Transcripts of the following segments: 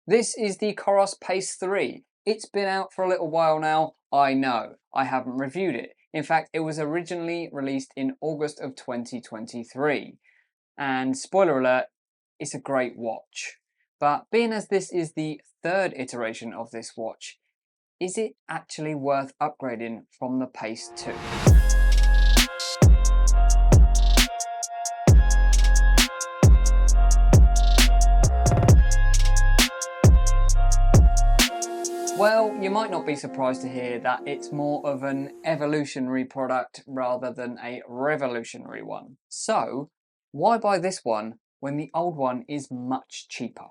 This is the COROS Pace 3. It's been out for a little while now, I know. I haven't reviewed it. In fact, it was originally released in August of 2023. And spoiler alert, it's a great watch. But being as this is the third iteration of this watch, is it actually worth upgrading from the Pace 2? Well, you might not be surprised to hear that it's more of an evolutionary product rather than a revolutionary one. So, why buy this one when the old one is much cheaper?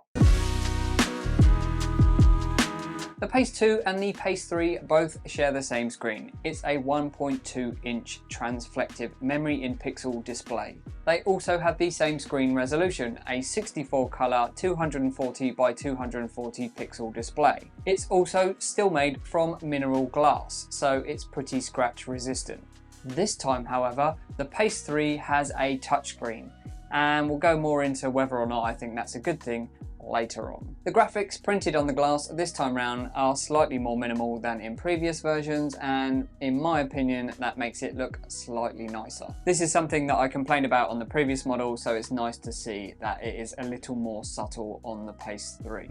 The Pace 2 and the Pace 3 both share the same screen. It's a 1.2 inch transflective memory in pixel display. They also have the same screen resolution, a 64 colour 240 by 240 pixel display. It's also still made from mineral glass, so it's pretty scratch resistant. This time, however, the Pace 3 has a touchscreen, and we'll go more into whether or not I think that's a good thing later on. The graphics printed on the glass this time round are slightly more minimal than in previous versions, and in my opinion that makes it look slightly nicer. This is something that I complained about on the previous model, so it's nice to see that it is a little more subtle on the Pace 3.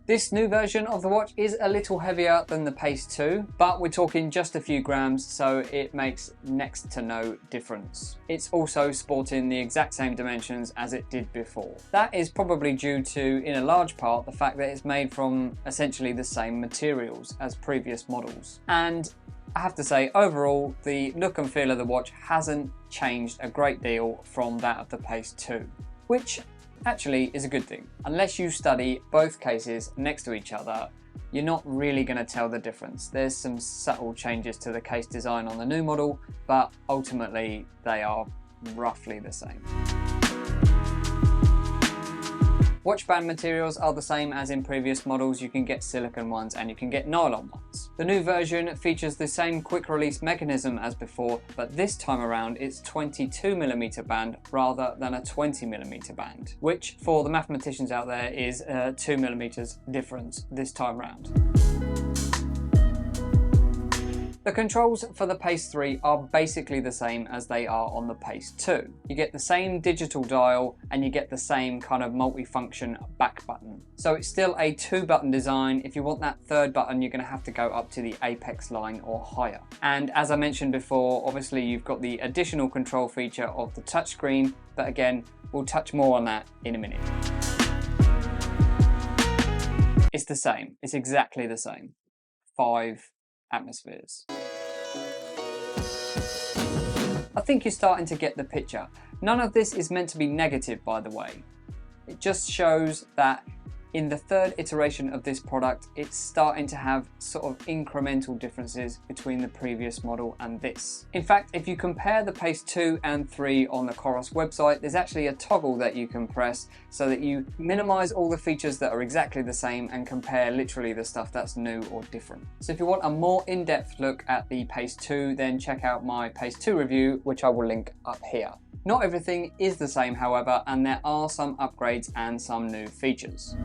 This new version of the watch is a little heavier than the Pace 2, but we're talking just a few grams, so it makes next to no difference. It's also sporting the exact same dimensions as it did before. That is probably due to, in a large part, the fact that it's made from essentially the same materials as previous models. And I have to say, overall, the look and feel of the watch hasn't changed a great deal from that of the Pace 2, which actually is a good thing. Unless you study both cases next to each other, you're not really going to tell the difference. There's some subtle changes to the case design on the new model, but ultimately they are roughly the same. Watch band materials are the same as in previous models. You can get silicone ones and you can get nylon ones. The new version features the same quick release mechanism as before, but this time around it's 22mm band rather than a 20mm band, which for the mathematicians out there is 2mm difference this time round. The controls for the Pace 3 are basically the same as they are on the Pace 2. You get the same digital dial and you get the same kind of multi-function back button. So it's still a 2-button design. If you want that third button, you're going to have to go up to the apex line or higher. And as I mentioned before, obviously you've got the additional control feature of the touchscreen, but again, we'll touch more on that in a minute. It's the same. It's exactly the same. 5 atmospheres. I think you're starting to get the picture. None of this is meant to be negative, by the way. It just shows that in the third iteration of this product, it's starting to have sort of incremental differences between the previous model and this. In fact, if you compare the Pace 2 and 3 on the COROS website, there's actually a toggle that you can press so that you minimize all the features that are exactly the same and compare literally the stuff that's new or different. So if you want a more in-depth look at the Pace 2, then check out my Pace 2 review, which I will link up here. Not everything is the same, however, and there are some upgrades and some new features.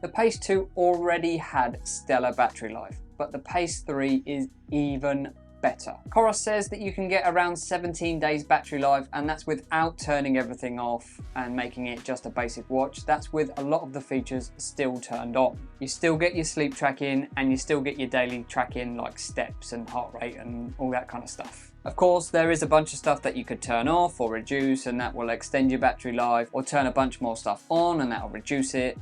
The Pace 2 already had stellar battery life, but the Pace 3 is even better. COROS says that you can get around 17 days battery life, and that's without turning everything off and making it just a basic watch. That's with a lot of the features still turned on. You still get your sleep tracking and you still get your daily tracking like steps and heart rate and all that kind of stuff. Of course, there is a bunch of stuff that you could turn off or reduce, and that will extend your battery life, or turn a bunch more stuff on and that will reduce it.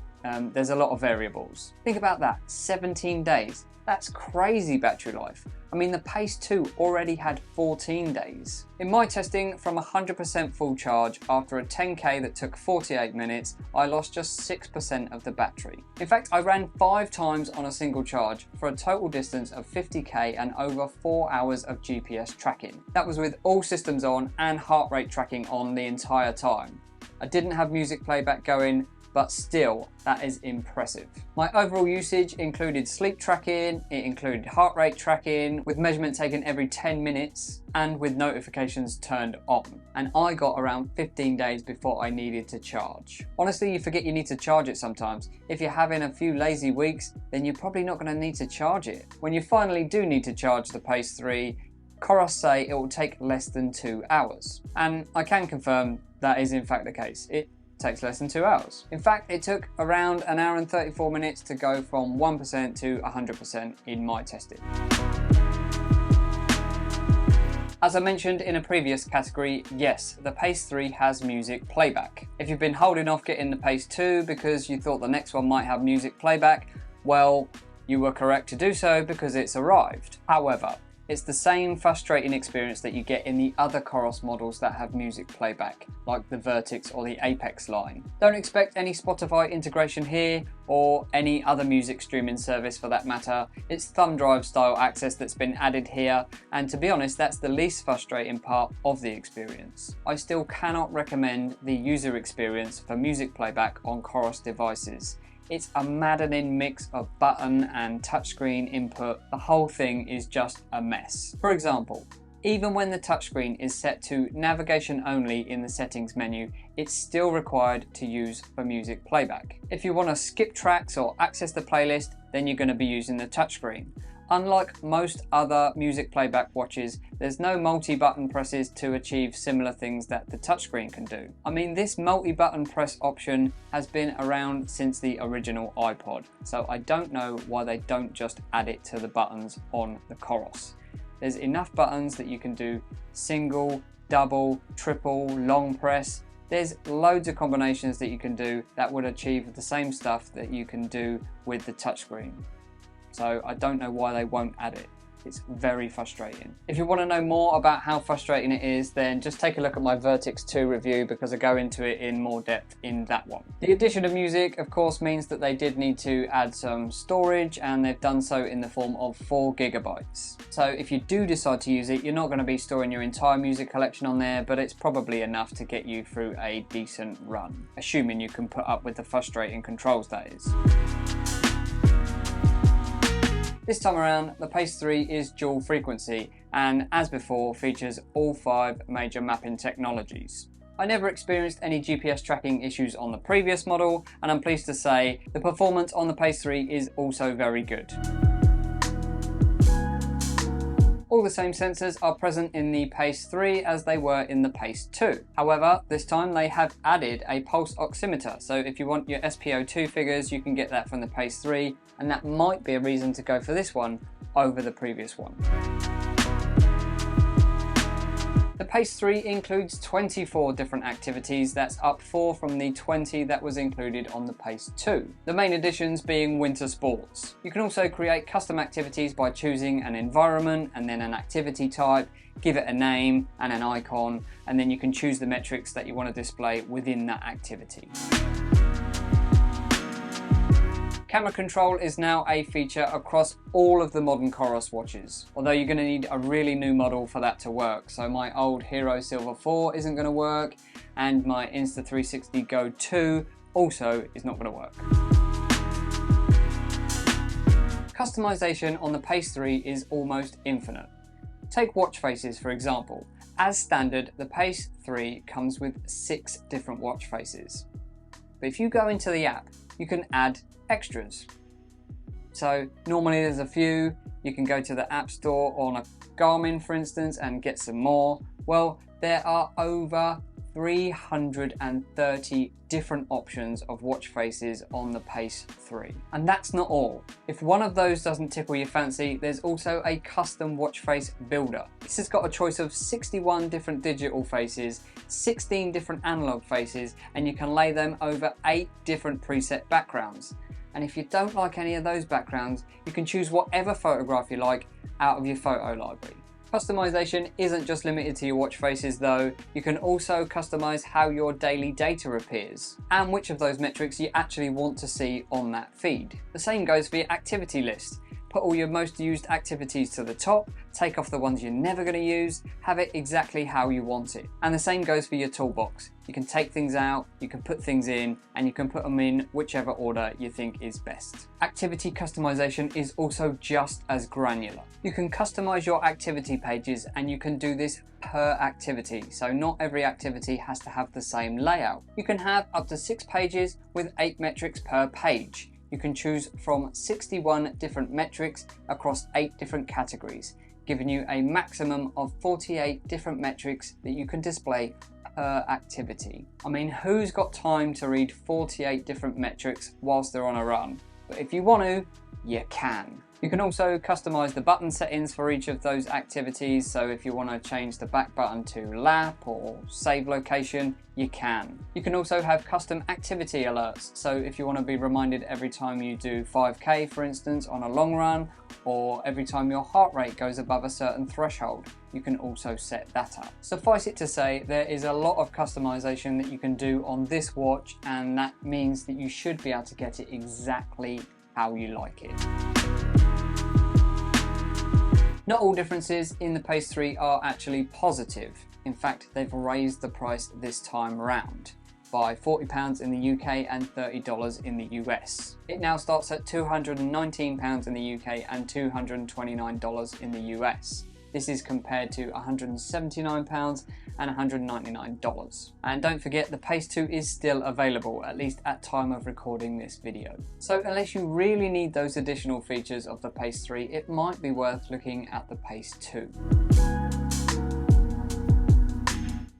There's a lot of variables. Think about that, 17 days. That's crazy battery life. I mean, the Pace 2 already had 14 days. In my testing, from 100% full charge, after a 10k that took 48 minutes, I lost just 6% of the battery. In fact, I ran 5 times on a single charge for a total distance of 50k and over 4 hours of GPS tracking. That was with all systems on and heart rate tracking on the entire time. I didn't have music playback going, but still, that is impressive. My overall usage included sleep tracking, it included heart rate tracking, with measurement taken every 10 minutes, and with notifications turned on. And I got around 15 days before I needed to charge. Honestly, you forget you need to charge it sometimes. If you're having a few lazy weeks, then you're probably not going to need to charge it. When you finally do need to charge the Pace 3, COROS say it will take less than 2 hours. And I can confirm that is in fact the case. It takes less than 2 hours. In fact, it took around 1 hour and 34 minutes to go from 1% to 100% in my testing. As I mentioned in a previous category, yes, the Pace 3 has music playback. If you've been holding off getting the Pace 2 because you thought the next one might have music playback, well, you were correct to do so because it's arrived. However, it's the same frustrating experience that you get in the other COROS models that have music playback, like the Vertix or the Apex line. Don't expect any Spotify integration here, or any other music streaming service for that matter. It's thumb drive style access that's been added here, and to be honest, that's the least frustrating part of the experience. I still cannot recommend the user experience for music playback on COROS devices. It's a maddening mix of button and touchscreen input. The whole thing is just a mess. For example, even when the touchscreen is set to navigation only in the settings menu, it's still required to use for music playback. If you want to skip tracks or access the playlist, then you're going to be using the touchscreen. Unlike most other music playback watches, there's no multi-button presses to achieve similar things that the touchscreen can do. I mean, this multi-button press option has been around since the original iPod, so I don't know why they don't just add it to the buttons on the COROS. There's enough buttons that you can do single, double, triple, long press. There's loads of combinations that you can do that would achieve the same stuff that you can do with the touchscreen. So I don't know why they won't add it. It's very frustrating. If you want to know more about how frustrating it is, then just take a look at my Vertix 2 review because I go into it in more depth in that one. The addition of music, of course, means that they did need to add some storage, and they've done so in the form of 4 gigabytes. So if you do decide to use it, you're not going to be storing your entire music collection on there, but it's probably enough to get you through a decent run, assuming you can put up with the frustrating controls, that is. This time around, the Pace 3 is dual frequency and, as before, features all 5 major mapping technologies. I never experienced any GPS tracking issues on the previous model, and I'm pleased to say the performance on the Pace 3 is also very good. All the same sensors are present in the Pace 3 as they were in the Pace 2. However, this time they have added a pulse oximeter, so if you want your SpO2 figures, you can get that from the Pace 3, and that might be a reason to go for this one over the previous one. The Pace 3 includes 24 different activities, that's up 4 from the 20 that was included on the Pace 2. The main additions being winter sports. You can also create custom activities by choosing an environment and then an activity type, give it a name and an icon, and then you can choose the metrics that you want to display within that activity. Camera control is now a feature across all of the modern COROS watches, although you're going to need a really new model for that to work. So my old Hero Silver 4 isn't going to work, and my Insta360 Go 2 also is not going to work. Customization on the Pace 3 is almost infinite. Take watch faces for example. As standard, the Pace 3 comes with 6 different watch faces. But if you go into the app, you can add extras. So normally there's a few. You can go to the App Store on a Garmin, for instance, and get some more. Well, there are over 330 different options of watch faces on the Pace 3. And that's not all. If one of those doesn't tickle your fancy, there's also a custom watch face builder. This has got a choice of 61 different digital faces, 16 different analog faces, and you can lay them over 8 different preset backgrounds. And if you don't like any of those backgrounds, you can choose whatever photograph you like out of your photo library. Customization isn't just limited to your watch faces though. You can also customize how your daily data appears and which of those metrics you actually want to see on that feed. The same goes for your activity list. Put all your most used activities to the top, take off the ones you're never going to use, have it exactly how you want it. And the same goes for your toolbox. You can take things out, you can put things in, and you can put them in whichever order you think is best. Activity customization is also just as granular. You can customize your activity pages, and you can do this per activity, so not every activity has to have the same layout. You can have up to 6 pages with 8 metrics per page. You can choose from 61 different metrics across 8 different categories, giving you a maximum of 48 different metrics that you can display per activity. I mean, who's got time to read 48 different metrics whilst they're on a run? But if you want to, you can. You can also customize the button settings for each of those activities, so if you want to change the back button to lap or save location, you can. You can also have custom activity alerts, so if you want to be reminded every time you do 5k for instance on a long run, or every time your heart rate goes above a certain threshold, you can also set that up. Suffice it to say, there is a lot of customization that you can do on this watch, and that means that you should be able to get it exactly how you like it. Not all differences in the Pace 3 are actually positive. In fact, they've raised the price this time round by £40 in the UK and $30 in the US. It now starts at £219 in the UK and $229 in the US. This is compared to £179 and $199. And don't forget, the Pace 2 is still available, at least at time of recording this video. So unless you really need those additional features of the Pace 3, it might be worth looking at the Pace 2.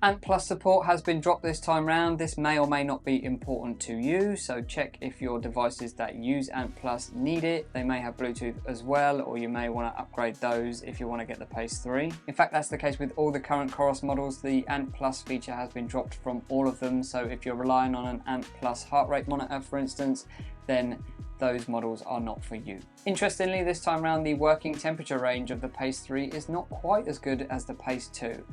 Ant Plus support has been dropped this time round. This may or may not be important to you, so check if your devices that use Ant Plus need it. They may have Bluetooth as well, or you may want to upgrade those if you want to get the Pace 3. In fact, that's the case with all the current COROS models. The Ant Plus feature has been dropped from all of them, so if you're relying on an Ant Plus heart rate monitor, for instance, then those models are not for you. Interestingly, this time round, the working temperature range of the Pace 3 is not quite as good as the Pace 2.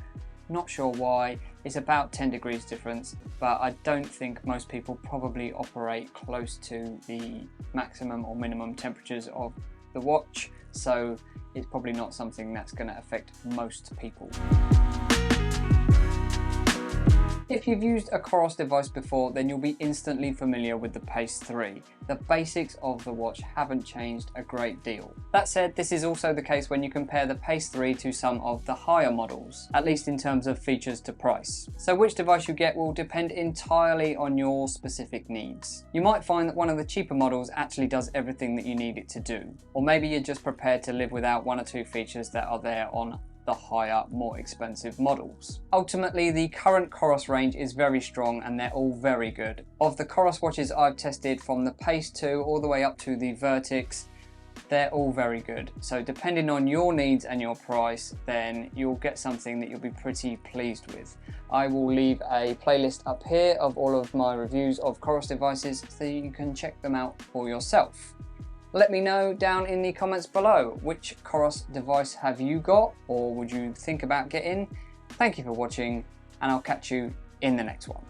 Not sure why. It's about 10 degrees difference, but I don't think most people probably operate close to the maximum or minimum temperatures of the watch, so it's probably not something that's going to affect most people. If you've used a COROS device before, then you'll be instantly familiar with the Pace 3. The basics of the watch haven't changed a great deal. That said, this is also the case when you compare the Pace 3 to some of the higher models, at least in terms of features to price. So which device you get will depend entirely on your specific needs. You might find that one of the cheaper models actually does everything that you need it to do, or maybe you're just prepared to live without 1 or 2 features that are there on the higher, more expensive models. Ultimately, the current COROS range is very strong and they're all very good. Of the COROS watches I've tested, from the Pace 2 all the way up to the Vertix, they're all very good. So depending on your needs and your price, then you'll get something that you'll be pretty pleased with. I will leave a playlist up here of all of my reviews of COROS devices so you can check them out for yourself. Let me know down in the comments below, which COROS device have you got, or would you think about getting? Thank you for watching, and I'll catch you in the next one.